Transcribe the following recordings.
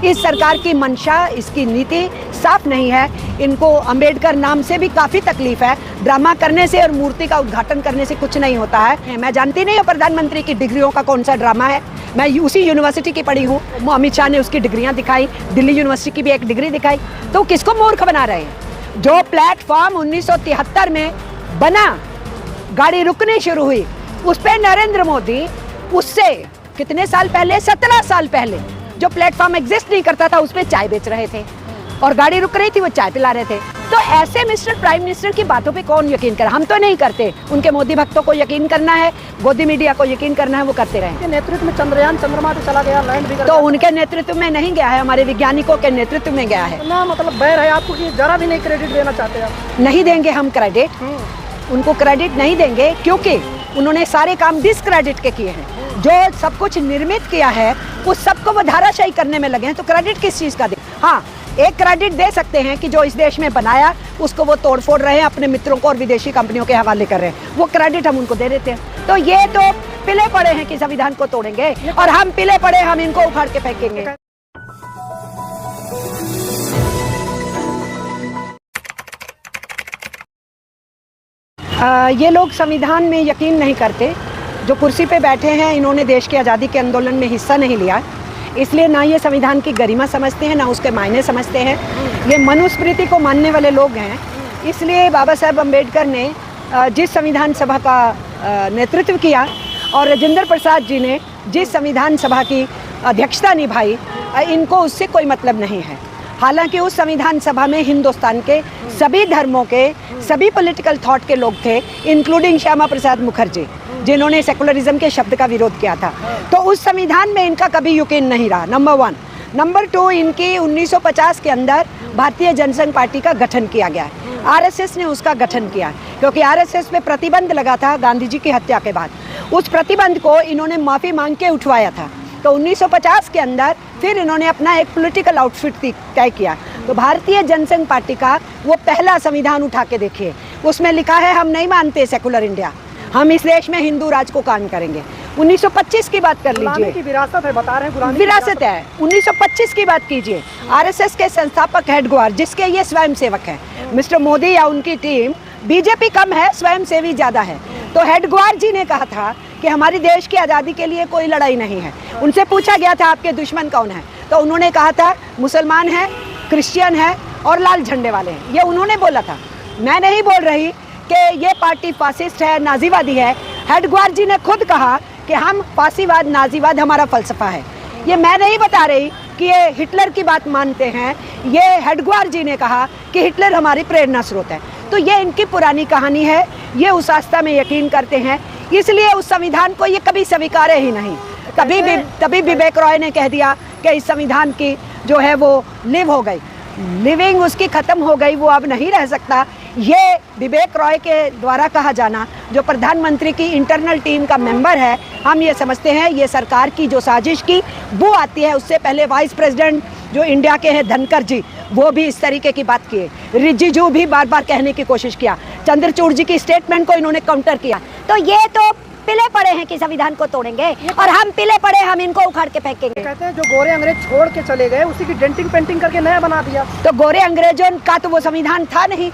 इस सरकार की मंशा, इसकी नीति साफ नहीं है। इनको अंबेडकर नाम से भी काफ़ी तकलीफ है। ड्रामा करने से और मूर्ति का उद्घाटन करने से कुछ नहीं होता है। मैं जानती नहीं हूँ प्रधानमंत्री की डिग्रियों का कौन सा ड्रामा है। मैं उसी यूनिवर्सिटी की पढ़ी हूँ। अमित शाह ने उसकी डिग्रियाँ दिखाई, दिल्ली यूनिवर्सिटी की भी एक डिग्री दिखाई। तो किसको मूर्ख बना रहे हैं? जो प्लेटफॉर्म 1973 में बना, गाड़ी रुकनी शुरू हुई, उस पर नरेंद्र मोदी उससे कितने साल पहले, 17 साल पहले, जो प्लेटफॉर्म एग्जिस्ट नहीं करता था उस पर चाय बेच रहे थे और गाड़ी रुक रही थी, वो चाय पिला रहे थे। तो ऐसे मिस्टर प्राइम मिनिस्टर की बातों पे कौन यकीन करे? हम तो नहीं करते। उनके मोदी भक्तों को यकीन करना है, गोदी मीडिया को यकीन करना है, वो करते रहे। नेतृत्व में चंद्रयान चंद्रमा पे चला गया, लैंड भी कर तो उनके नेतृत्व में नहीं गया है, हमारे वैज्ञानिकों के नेतृत्व में गया है ना। मतलब बैर है आपको कि जरा भी नहीं क्रेडिट देना चाहते आप? नहीं देंगे हम क्रेडिट, उनको क्रेडिट नहीं देंगे, क्योंकि उन्होंने सारे काम डिसक्रेडिट के किए हैं। जो सब कुछ निर्मित किया है उस सबको वो धाराशाही करने में लगे हैं, तो क्रेडिट किस चीज़ का दे? हाँ, एक क्रेडिट दे सकते हैं कि जो इस देश में बनाया उसको वो तोड़फोड़ रहे हैं, अपने मित्रों को और विदेशी कंपनियों के हवाले कर रहे हैं, वो क्रेडिट हम उनको दे देते हैं। तो ये तो पिले पड़े हैं कि संविधान को तोड़ेंगे, और हम पिले पड़े, हम इनको उखाड़ के फेंकेंगे। ये लोग संविधान में यकीन नहीं करते। जो कुर्सी पे बैठे हैं, इन्होंने देश की आज़ादी के आंदोलन में हिस्सा नहीं लिया, इसलिए ना ये संविधान की गरिमा समझते हैं, ना उसके मायने समझते हैं। ये मनुस्मृति को मानने वाले लोग हैं। इसलिए बाबा साहब अम्बेडकर ने जिस संविधान सभा का नेतृत्व किया और राजेंद्र प्रसाद जी ने जिस संविधान सभा की अध्यक्षता निभाई, इनको उससे कोई मतलब नहीं है। हालांकि उस संविधान सभा में हिंदुस्तान के सभी धर्मों के, सभी पॉलिटिकल थॉट के लोग थे, इंक्लूडिंग श्यामा प्रसाद मुखर्जी, जिन्होंने सेकुलरिज्म के शब्द का विरोध किया था। तो उस संविधान में इनका कभी यकीन नहीं रहा, नंबर 1। नंबर 2, इनकी 1950 के अंदर भारतीय जनसंघ पार्टी का गठन किया गया है। आरएसएस ने उसका गठन किया, क्योंकि आरएसएस पे प्रतिबंध लगा था गांधी जी की हत्या के बाद। उस प्रतिबंध को इन्होंने माफ़ी मांग के उठवाया था। तो 1950 के अंदर फिर इन्होंने अपना एक पॉलिटिकल आउटफिट तय किया। तो भारतीय जनसंघ पार्टी का वो पहला संविधान उठा के देखिए, उसमें लिखा है हम नहीं मानते सेकुलर इंडिया, हम इस देश में हिंदू राज को कायम करेंगे। 1925 की बात कर लीजिए, की विरासत है, बता रहे हैं विरासत है। 1925 की बात कीजिए, आरएसएस के संस्थापक हेडगेवार, जिसके ये स्वयं सेवक है, मिस्टर मोदी या उनकी टीम, बीजेपी कम है, स्वयं सेवी ज़्यादा है। तो हेडगेवार जी ने कहा था कि हमारी देश की आज़ादी के लिए कोई लड़ाई नहीं है। उनसे पूछा गया था आपके दुश्मन कौन है, तो उन्होंने कहा था मुसलमान हैं, क्रिश्चियन हैं और लाल झंडे वाले हैं। ये उन्होंने बोला था, मैं नहीं बोल रही कि ये पार्टी फासिस्ट है, नाजीवादी है। हेडगेवार जी ने खुद कहा कि हम फासीवाद, नाजीवाद हमारा फ़लसफ़ा है। ये मैं नहीं बता रही कि ये हिटलर की बात मानते हैं, ये हेडगेवार जी ने कहा कि हिटलर हमारी प्रेरणा स्रोत है। तो ये इनकी पुरानी कहानी है, ये उस आस्था में यकीन करते हैं, इसलिए उस संविधान को ये कभी स्वीकारे ही नहीं। तभी विवेक रॉय ने कह दिया कि इस संविधान की जो है वो लिव हो गई, लिविंग उसकी ख़त्म हो गई, वो अब नहीं रह सकता। ये विवेक रॉय के द्वारा कहा जाना, जो प्रधानमंत्री की इंटरनल टीम का मेंबर है, हम ये समझते हैं ये सरकार की जो साजिश की वो आती है। उससे पहले वाइस प्रेसिडेंट जो इंडिया के हैं धनखड़ जी, वो भी इस तरीके की बात किए। रिजिजू भी बार बार कहने की कोशिश किया। चंद्रचूड़ जी की स्टेटमेंट को इन्होंने काउंटर किया। तो ये तो पिले पड़े हैं कि संविधान को तोड़ेंगे, और हम पिले पड़े, हम इनको उखाड़ के फेंकेंगे। कहते हैं जो गोरे अंग्रेज छोड़ के चले गए उसी की डेंटिंग पेंटिंग करके नया बना दिया। तो गोरे अंग्रेजों का तो वो संविधान था नहीं,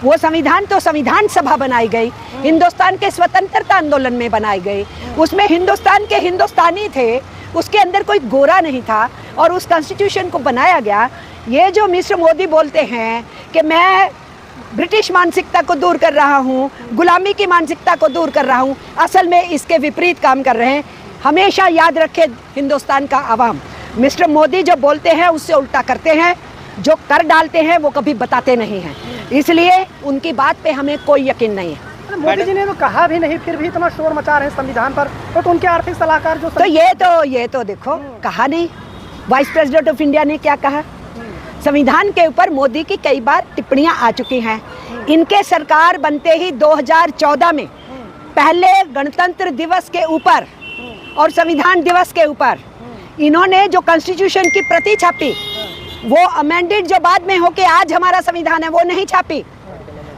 वो संविधान तो संविधान सभा बनाई गई, हिंदुस्तान के स्वतंत्रता आंदोलन में बनाई गई। उसमें हिंदुस्तान के हिंदुस्तानी थे, उसके अंदर कोई गोरा नहीं था, और उस कॉन्स्टिट्यूशन को बनाया गया। ये जो मिस्टर मोदी बोलते हैं कि मैं ब्रिटिश मानसिकता को दूर कर रहा हूँ, गुलामी की मानसिकता को दूर कर रहा हूँ, असल में इसके विपरीत काम कर रहे हैं। हमेशा याद रखे हिंदुस्तान का आवाम, मिस्टर मोदी जो बोलते हैं उससे उल्टा करते हैं, जो कर डालते हैं वो कभी बताते नहीं हैं, इसलिए उनकी बात पे हमें कोई यकीन नहीं है। मोदी जी ने तो कहा भी नहीं, फिर भी इतना शोर मचा रहे हैं संविधान पर। तो उनके आर्थिक सलाहकार जो तो ये तो देखो, कहा नहीं, वाइस प्रेसिडेंट ऑफ इंडिया ने क्या कहा। संविधान के ऊपर मोदी की कई बार टिप्पणियां आ चुकी हैं। इनके सरकार बनते ही 2014 में पहले गणतंत्र दिवस के ऊपर और संविधान दिवस के ऊपर इन्होंने जो कॉन्स्टिट्यूशन की प्रति छापी, वो अमेंडेड जो बाद में हो के आज हमारा संविधान है, वो नहीं छापी।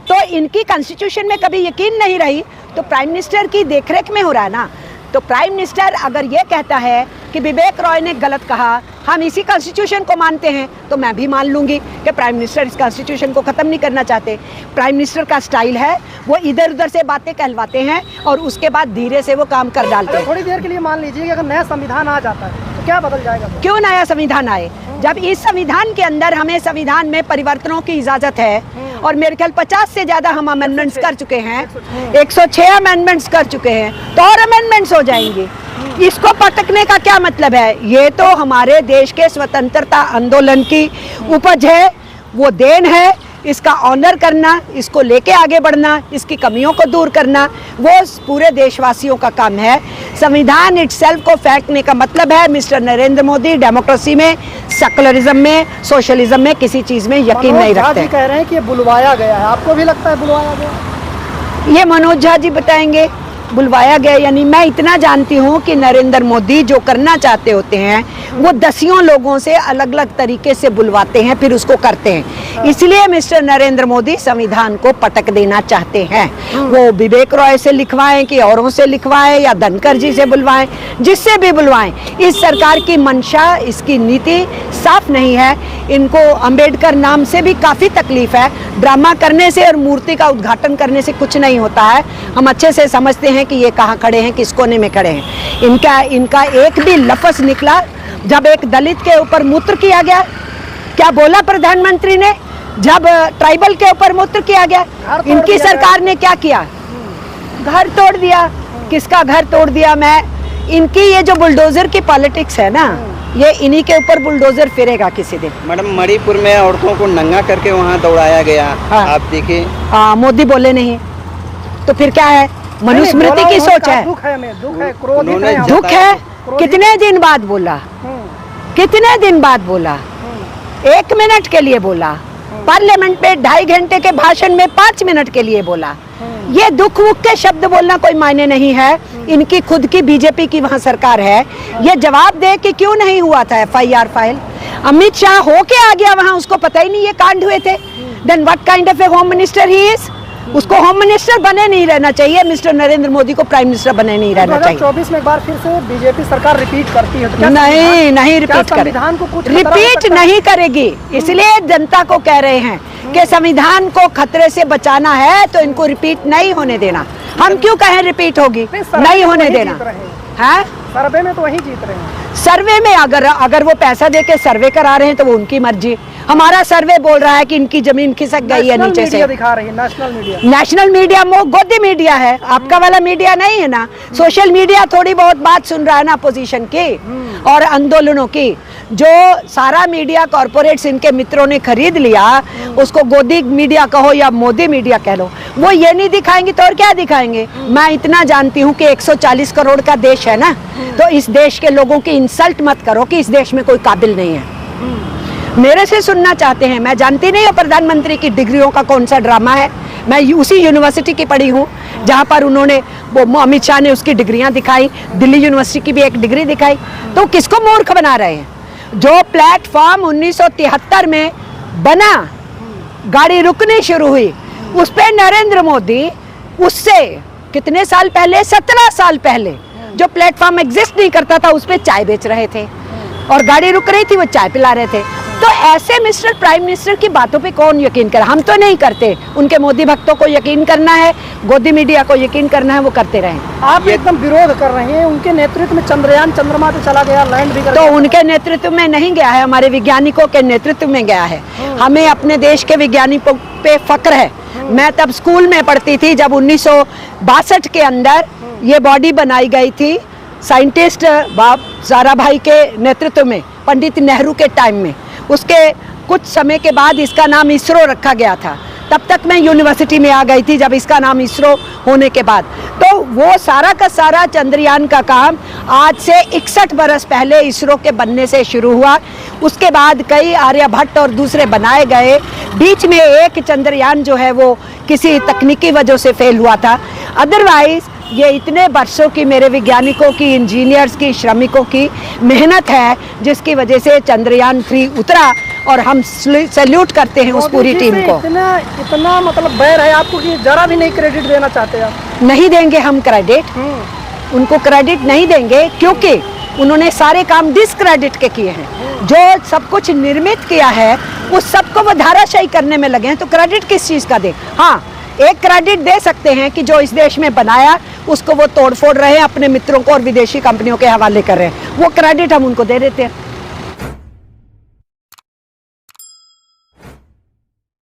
तो इनकी कॉन्स्टिट्यूशन में कभी यकीन नहीं रही, तो प्राइम मिनिस्टर की देखरेख में हो रहा है ना। तो प्राइम मिनिस्टर अगर ये कहता है कि विवेक रॉय ने गलत कहा हम इसी कॉन्स्टिट्यूशन को मानते हैं, तो मैं भी मान लूंगी कि प्राइम मिनिस्टर इस कॉन्स्टिट्यूशन को ख़त्म नहीं करना चाहते। प्राइम मिनिस्टर का स्टाइल है वो इधर उधर से बातें कहलवाते हैं और उसके बाद धीरे से वो काम कर डालते हैं। थोड़ी देर के लिए मान लीजिए कि अगर नया संविधान आ जाता है तो क्या बदल जाएगा? क्यों नया संविधान आए, जब इस संविधान के अंदर हमें संविधान में परिवर्तनों की इजाज़त है और मेरे ख्याल 50 से ज़्यादा हम अमेंडमेंट्स कर चुके हैं, 106 अमेंडमेंट्स कर चुके हैं, तो और अमेंडमेंट्स हो जाएंगे। इसको पटकने का क्या मतलब है? ये तो हमारे देश के स्वतंत्रता आंदोलन की उपज है, वो देन है। इसका ऑनर करना, इसको लेके आगे बढ़ना, इसकी कमियों को दूर करना, वो पूरे देशवासियों का काम है। संविधान इटसेल्फ को फेंकने का मतलब है मिस्टर नरेंद्र मोदी डेमोक्रेसी में, सेकुलरिज्म में, सोशलिज्म में किसी चीज़ में यकीन नहीं रखते। जी कह रहे हैं कि ये बुलवाया गया है, आपको भी लगता है बुलवाया गया? ये मनोज झा जी बताएंगे बुलवाया गया, यानी मैं इतना जानती हूँ कि नरेंद्र मोदी जो करना चाहते होते हैं वो दसियों लोगों से अलग अलग तरीके से बुलवाते हैं, फिर उसको करते हैं। इसलिए मिस्टर नरेंद्र मोदी संविधान को पटक देना चाहते हैं। वो विवेक रॉय से लिखवाएं कि औरों से लिखवाएं या धनखड़ जी से बुलवाएं, जिससे भी बुलवाएं, इस सरकार की मंशा, इसकी नीति साफ नहीं है। इनको अंबेडकर नाम से भी काफ़ी तकलीफ है। ड्रामा करने से और मूर्ति का उद्घाटन करने से कुछ नहीं होता है। हम अच्छे से समझते हैं कि ये कहाँ खड़े हैं, किस कोने में खड़े हैं। इनका एक भी लफ्ज़ निकला जब एक दलित के ऊपर मूत्र किया गया, क्या बोला प्रधानमंत्री ने? जब ट्राइबल के ऊपर मूत्र किया गया, इनकी सरकार ने क्या किया? घर तोड़ दिया। किसका घर तोड़ दिया? इनकी ये जो बुलडोजर की पॉलिटिक्स है ना, ये इन्हीं के ऊपर बुलडोजर फिरेगा किसी दिन। मैडम, मणिपुर में औरतों को नंगा करके वहाँ दौड़ाया गया। हाँ। आप देखिए, मोदी बोले नहीं तो फिर क्या है? मनुस्मृति की सोच है, दुख है, हमें दुख है, क्रोधित है हम। दुख है। कितने दिन बाद बोला? कितने दिन बाद बोला? 1 मिनट के लिए बोला। पार्लियामेंट में 2.5 घंटे के भाषण में 5 मिनट के लिए बोला। ये दुख वुख के शब्द बोलना कोई मायने नहीं है। इनकी खुद की बीजेपी की वहाँ सरकार है, ये जवाब दे कि क्यों नहीं हुआ था FIR फाइल। अमित शाह होके आ गया वहाँ, उसको पता ही नहीं ये कांड हुए थे। Then what kind of a home minister he is? उसको होम मिनिस्टर बने नहीं रहना चाहिए। मिस्टर नरेंद्र मोदी को प्राइम मिनिस्टर बने नहीं रहना चाहिए। 2024 में एक बार फिर से बीजेपी सरकार रिपीट करती है तो क्या नहीं रिपीट करे, संविधान को कुछ रिपीट नहीं करेगी। इसलिए जनता को कह रहे हैं कि संविधान को खतरे से बचाना है तो इनको रिपीट नहीं होने देना। हम क्यों कहें रिपीट होगी? नहीं होने देना है। सर्वे में तो वही जीत रहे हैं। सर्वे में अगर वो पैसा दे के सर्वे करा रहे हैं तो वो उनकी मर्जी। हमारा सर्वे बोल रहा है कि इनकी जमीन खिसक गई है नीचे से। दिखा रही है नेशनल मीडिया। नेशनल मीडिया वो गोदी मीडिया है, आपका वाला मीडिया नहीं है ना। सोशल मीडिया थोड़ी बहुत बात सुन रहा है ना अपोजिशन की और आंदोलनों की। जो सारा मीडिया कॉर्पोरेट्स इनके मित्रों ने खरीद लिया, उसको गोदी मीडिया कहो या मोदी मीडिया कह लो, वो ये नहीं दिखाएंगे तो और क्या दिखाएंगे? मैं इतना जानती हूँ कि 140 करोड़ का देश है ना, तो इस देश के लोगों की इंसल्ट मत करो कि इस देश में कोई काबिल नहीं है। मेरे से सुनना चाहते हैं, मैं जानती नहीं हूँ प्रधानमंत्री की डिग्रियों का कौन सा ड्रामा है। मैं उसी यूनिवर्सिटी की पढ़ी हूँ जहाँ पर उन्होंने वो अमित शाह ने उसकी डिग्रियाँ दिखाई, दिल्ली यूनिवर्सिटी की भी एक डिग्री दिखाई। तो किसको मूर्ख बना रहे हैं? जो प्लेटफॉर्म 1973 में बना, गाड़ी रुकनी शुरू हुई, उस पर नरेंद्र मोदी उससे कितने साल पहले, 17 साल पहले जो प्लेटफॉर्म एग्जिस्ट नहीं करता था उस पर चाय बेच रहे थे और गाड़ी रुक रही थी, वो चाय पिला रहे थे। तो ऐसे मिस्टर प्राइम मिनिस्टर की बातों पे कौन यकीन करे? हम तो नहीं करते। उनके मोदी भक्तों को यकीन करना है, गोदी मीडिया को यकीन करना है, वो करते रहें। आप एकदम विरोध कर रहे हैं। उनके नेतृत्व में चंद्रयान चंद्रमा पे चला गया, लैंड भी कर तो गया। उनके नेतृत्व में नहीं गया है, हमारे वैज्ञानिकों के नेतृत्व में गया है। हमें अपने देश के वैज्ञानिकों पे फक्र है। मैं तब स्कूल में पढ़ती थी जब 1962 के अंदर ये बॉडी बनाई गई थी साइंटिस्ट साराभाई के नेतृत्व में, पंडित नेहरू के टाइम में। उसके कुछ समय के बाद इसका नाम इसरो रखा गया था। तब तक मैं यूनिवर्सिटी में आ गई थी जब इसका नाम इसरो होने के बाद। तो वो सारा का सारा चंद्रयान का काम आज से 61 बरस पहले इसरो के बनने से शुरू हुआ। उसके बाद कई आर्यभट्ट और दूसरे बनाए गए। बीच में एक चंद्रयान जो है वो किसी तकनीकी वजह से फेल हुआ था। अदरवाइज ये इतने वर्षों की मेरे वैज्ञानिकों की, इंजीनियर्स की, श्रमिकों की मेहनत है जिसकी वजह से चंद्रयान 3 उतरा और हम सैल्यूट करते हैं उस पूरी टीम को। इतना मतलब बैर है आपको कि जरा भी नहीं क्रेडिट देना चाहते आप? नहीं देंगे हम क्रेडिट, उनको क्रेडिट नहीं देंगे, क्योंकि उन्होंने सारे काम डिस्क्रेडिट के किए हैं। जो सब कुछ निर्मित किया है उस सबको वो धाराशाही करने में लगे हैं, तो क्रेडिट किस चीज़ का दें? हाँ, एक क्रेडिट दे सकते हैं कि जो इस देश में बनाया उसको वो तोड़ फोड़ रहे हैं, अपने मित्रों को और विदेशी कंपनियों के हवाले कर रहे हैं, वो क्रेडिट हम उनको दे देते हैं।